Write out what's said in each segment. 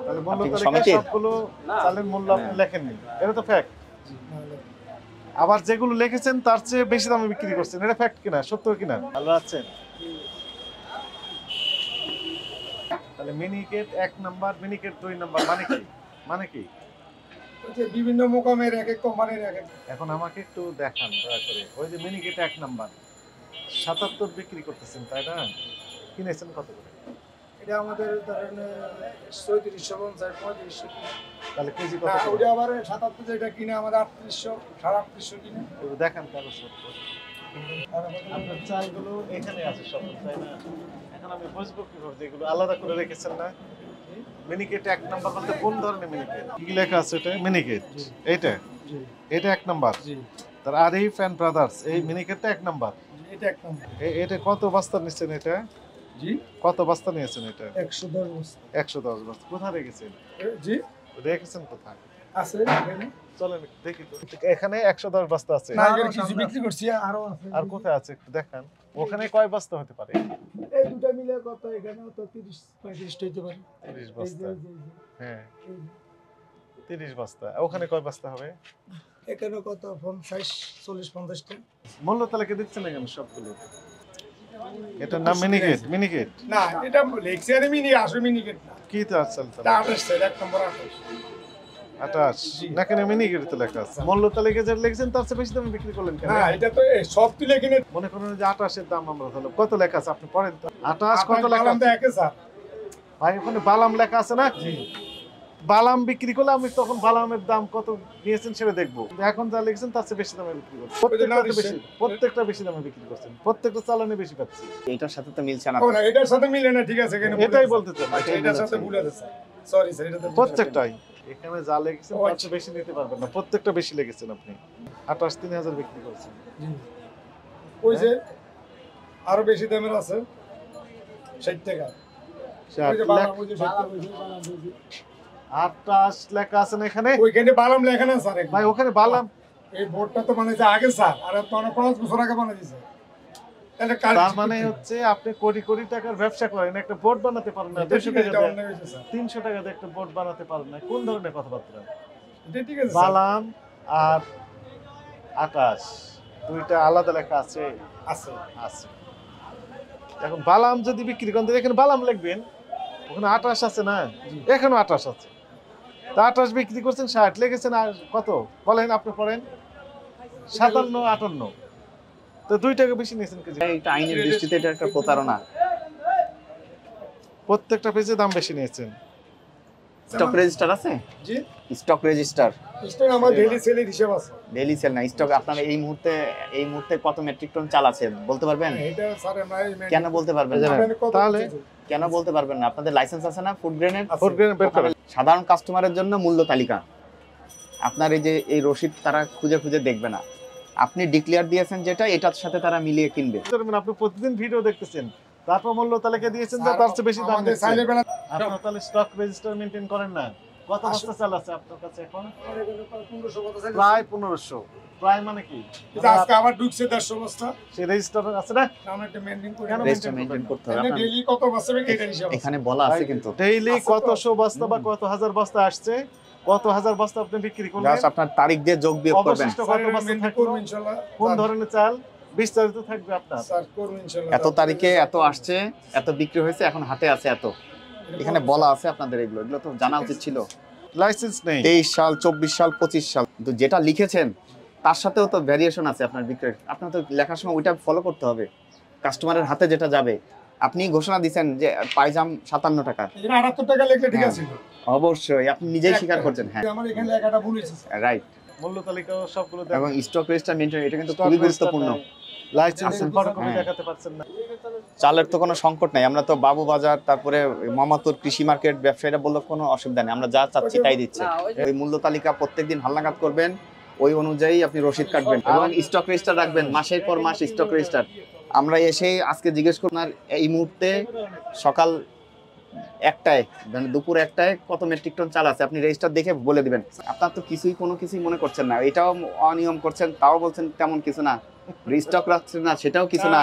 তাহলে মূল্য তালিকায় সবগুলো চালের মূল্য আপনি লেখেননি, এটা তো ফ্যাক্ট। আবার যেগুলো লিখেছেন তার চেয়ে বেশি দামে বিক্রি করছেন, এটা ফ্যাক্ট কিনা, সত্য কিনা? ভালো আছেন? তাহলে মিনিকেট 1 নাম্বার, মিনিকেট 2 নাম্বার মানে কি? বিভিন্ন মোকামের এক এক কোম্পানির এক এক। এখন আমাকে একটু দেখান দয়া করে, ওই যে মিনিকেট 1 নাম্বার 77 বিক্রি করতেছেন, তাই না? কিনেছেন কত করে? এটা আমাদের ধরেন 3750 3500 কিনে। তাহলে কেজি কত? ওটা আবার 77 যেটা কিনে আমাদের 3800 3850 কিনে। একটু দেখান কাগজপত্র। আপনার চালগুলো এখানে আছে সব, তাই না? এখন আমি বুঝবো কিভাবে যেগুলো আলাদা করে রেখেছেন না? মিনিকেট 1 নাম্বার বলতে কোন ধরনের মিনিকেট? কি লেখা আছে এটা? মিনিকেট এইটা? জি, এটা 1 নাম্বার। জি। তার আরিফ এন্ড ব্রাদার্স এই মিনিকেটটা 1 নাম্বার। এটা 1 নাম্বার। এটা কত বস্তা নিছেন এটা? জি, কত বস্তা নিয়েছেন এটা? 110 বস্তা। 110 বস্তা। কোথায় রেখেছেন? জি, রেখেছেন কোথায়? আছে এখানে। চলেন দেখি তো। এখানে 110 বস্তা আছে। না, এর কিছু বিক্রি করছি, আরো আছে। আর কোথায় আছে একটু দেখান। ওখানে কয় বস্তা হতে পারে? এই দুটো মিলে কত, এখানেও তো 30 35 হতে পারে। 30 বস্তা। হ্যাঁ, 30 বস্তা। ওখানে কয় বস্তা হবে? এখানে কত 50 40 50 টা। মূল্য তালিকা দিচ্ছেন না কেন সবগুলো? এটার নাম মিনিকেট। মিনিকেট না, এটা লেক্সার মিনি আসলে মিনিকেট না। কি তো আসল তাহলে? 28 সেল 1 নম্বর 28। 28 না কেন মিনিকেট তো লেখা আছে। মূল্য তালিকা যেটা লিখেছেন তার চেয়ে বেশি দামে বিক্রি করলেন কেন? হ্যাঁ, এটা তো সব তুলে কিনে। মনে করেন যে 28 এর দাম আমরা ধরলাম, কত লেখা আছে আপনি পড়েন তো। 28 কত লেখা আছে? একে স্যার ভাই ওখানে বালাম লেখা আছে না? জি। বালাম বিক্রি করলে আমি তখন বালামের দাম কত নিয়েছেন সেটা দেখবো। এখন যা লিখছেন তার চেয়ে বেশি দামে বিক্রি করছেন। প্রত্যেকটা বেশি দামে বিক্রি করছেন। প্রত্যেকটা চালানে বেশি পাচ্ছি। এটার সাথে তো মিলছে না। না, এটার সাথে মিলে না, ঠিক আছে, এখানে এটাই বলতে চান। এটার সাথে ভুল আছে স্যার। সরি স্যার, এটা তো প্রত্যেকটাই এখানে যা লিখেছেন তার চেয়ে বেশি নিতে পারবেন না। প্রত্যেকটা বেশি লিখেছেন আপনি। 28 3000 বিক্রি করছেন। জি। ওই যে আরো বেশি দামের আছে 60 টাকা। ওই যে বালাম, ওই যে 28 লেখা আছে না এখানে? ওইখানে বালাম লেখা না স্যার। ভাই ওখানে বালাম, এই বোর্ডটা তো বানাইছে আগে স্যার, আর তো 5 বছর আগে বানাই দিয়েছে। তার মানে হচ্ছে আপনি কোটি কোটি টাকার ব্যবসা করেন, একটা বোর্ড বানাতে পারেন না। 200 টাকা দিয়ে 300 টাকা দিয়ে একটা বোর্ড বানাতে পারেন না। কোন ধরনের কথাবার্তা? ঠিক আছে, বালাম আর 28 দুইটা আলাদা লেখা আছে। আছে আছে। এখন বালাম যদি বিক্রি করেন তাহলে এখানে বালাম লিখবেন, ওখানে 28 আছে না? এখানেও 28 আছে। তা 28 বিক্রি করছেন, 60 লিখেছেন। আর কত বলেন আপনি পড়েন? 57 58। তো 2 টাকা বেশি নিয়েছেন কেজি। এটা আইনের দৃষ্টিতে এটা একটা প্রতারণা। প্রত্যেকটা পেজে দাম বেশি নিয়েছেন। স্টক রেজিস্টার আছে? জি, স্টক রেজিস্টার। স্টক আমার ডেইলি সেলের হিসাব আছে। ডেইলি সেল না, স্টক আপনার এই মুহূর্তে কত মেট্রিক টন চাল আছে বলতে পারবেন? এটা স্যার আমরা কেন বলতে পারবেন না? তাহলে কেন বলতে পারবেন না? আপনাদের লাইসেন্স আছে না ফুড গ্রেনের? ফুড গ্রেন বের করেন। সাধারণ কাস্টমারের জন্য মূল্য তালিকা আপনার এই যে এই রসিদ তারা খুঁজে খুঁজে দেখবে না। আপনি ডিক্লেয়ার দিয়েছেন যেটা, এটার সাথে তারা মিলিয়ে কিনবে। আপনি প্রতিদিন ভিডিও দেখতেছেন, তারপর মূল্য তালিকা দিয়েছেন যে তার চেয়ে বেশি দাম দিচ্ছেন। আপনারা তাহলে স্টক রেজিস্টার মেইনটেইন করেন না? কত বস্তা চাল আছে আপনার কাছে এখন? প্রায় 1500। প্রায় মানে কি? আজকে আবার ঢুকছে 150 বস্তা। সেই রেজিস্টার আছে না? আমরা এটা মেইনটেইন করি। রেজিস্টার মেইনটেইন করতে হবে। আপনার ডেইলি কত বস্তা এটা হিসাব এখানে বলা আছে কিন্তু। ডেইলি কতশো বস্তা বা কত হাজার বস্তা আসছে, কত হাজার বস্তা আপনি বিক্রি করলেন, জাস্ট আপনার তারিখ দিয়ে যোগ বিয়োগ করবেন। অবশিষ্ট কত বস্তা থাকলো, কোন ধরনের চাল, বিস্তারিত থাকবে আপনার। স্যার করুন ইনশাআল্লাহ। এত তারিখে এত আসছে, এত বিক্রি হয়েছে, এখন হাটে আছে এত। এখানে বলা আছে আপনাদের, এগুলো তো জানা উচিত ছিল। লাইসেন্স নেই। 23 সাল 24 সাল 25 সাল, কিন্তু যেটা লিখেছেন তার সাথেও তো ভ্যারিয়েশন আছে আপনার বিক্রির। আপনার তো লেখার সময় ওইটা ফলো করতে হবে। কাস্টমারের হাতে যেটা যাবে, আপনি ঘোষণা দিবেন যে পাইজাম 57 টাকা, এটা 78 টাকা লিখলে ঠিক আছে। অবশ্যই আপনি নিজেই স্বীকার করছেন। হ্যাঁ, আমার এখানে লেখাটা ভুল হয়েছে। রাইট। মূল্য তালিকা সবগুলো এবং স্টক রেজিস্টার মেইনটেইন, এটা কিন্তু খুবই গুরুত্বপূর্ণ। লাইসেন্স ফটোকপি দেখাতে পারছেন না। চালের তো কোনো সংকট নাই। আমরা তো বাবু বাজার, তারপরে মামাতুর কৃষি মার্কেট ব্যবসায়ীরা বললে কোনো অসুবিধা নেই, আমরা যা চাচ্ছি তাই দিচ্ছে। ওই মূল্য তালিকা প্রত্যেকদিন হালনাগাদ করবেন, ওই অনুযায়ী আপনি রসিদ কাটবেন এবং স্টক রেজিস্টার রাখবেন, মাসের পর মাস স্টক রেজিস্টার। আমরা এসে আজকে জিজ্ঞেস করুন, আর এই মুহূর্তে সকাল 1টায়, মানে দুপুর 1টায় কত মেট্রিক টন চাল আছে, আপনি রেজিস্টার দেখে বলে দিবেন। আপনার তো কোনো কিছুই মনে করছেন না, এটাও অনিয়ম করছেন, তাও বলছেন তেমন কিছু না। রিস্টক রাখছেন না, সেটাও কিছু না।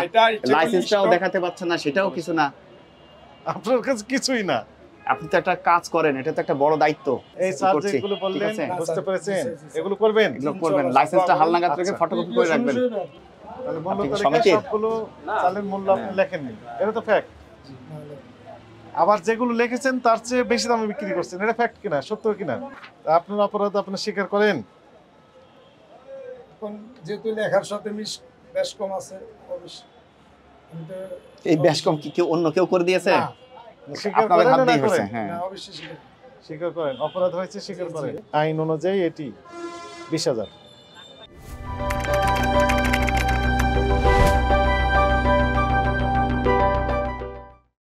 লাইসেন্সটাও দেখাতে পাচ্ছেন না, সেটাও কিছু না। আপনার কাছে কিছুই না। আপনি তো একটা কাজ করেন, এটা তো একটা বড় দায়িত্ব। এই কি স্যার করছি? যেগুলো ঠিক বললেন আছে? বুঝতে পেরেছেন, জি, জি, জি। এগুলো করবেন। এগুলো করবেন, লাইসেন্সটা হালনাগাদ রেখে আচ্ছা। ফটোকপি করে রাখবেন। তাহলে মূল্য আপনি কি তালিকায় সমিতির? সবগুলো চালের মূল্য আপনি হ্যাঁ। লেখেননি, এটা তো ফ্যাক্ট। আবার যেগুলো লিখেছেন তার চেয়ে বেশি দামে বিক্রি করছেন, এটা ফ্যাক্ট কিনা, সত্য কিনা? আপনার অপরাধ আপনি স্বীকার করেন? এখন যেহেতু লেখার সাথে বেশ কম আছে, অবশ্যই আমি তো এই বেশ কম কি কেউ অন্য কেউ করে দিয়েছে? না, স্বীকার আপনাদের করেন হাত না দিয়ে হয়েছে, করেন? হ্যাঁ। না, অবশ্যই স্বীকার করি। স্বীকার করেন, অপরাধ হয়েছে স্বীকার জি, জি। করেন। আইন অনুযায়ী এটি 20,000।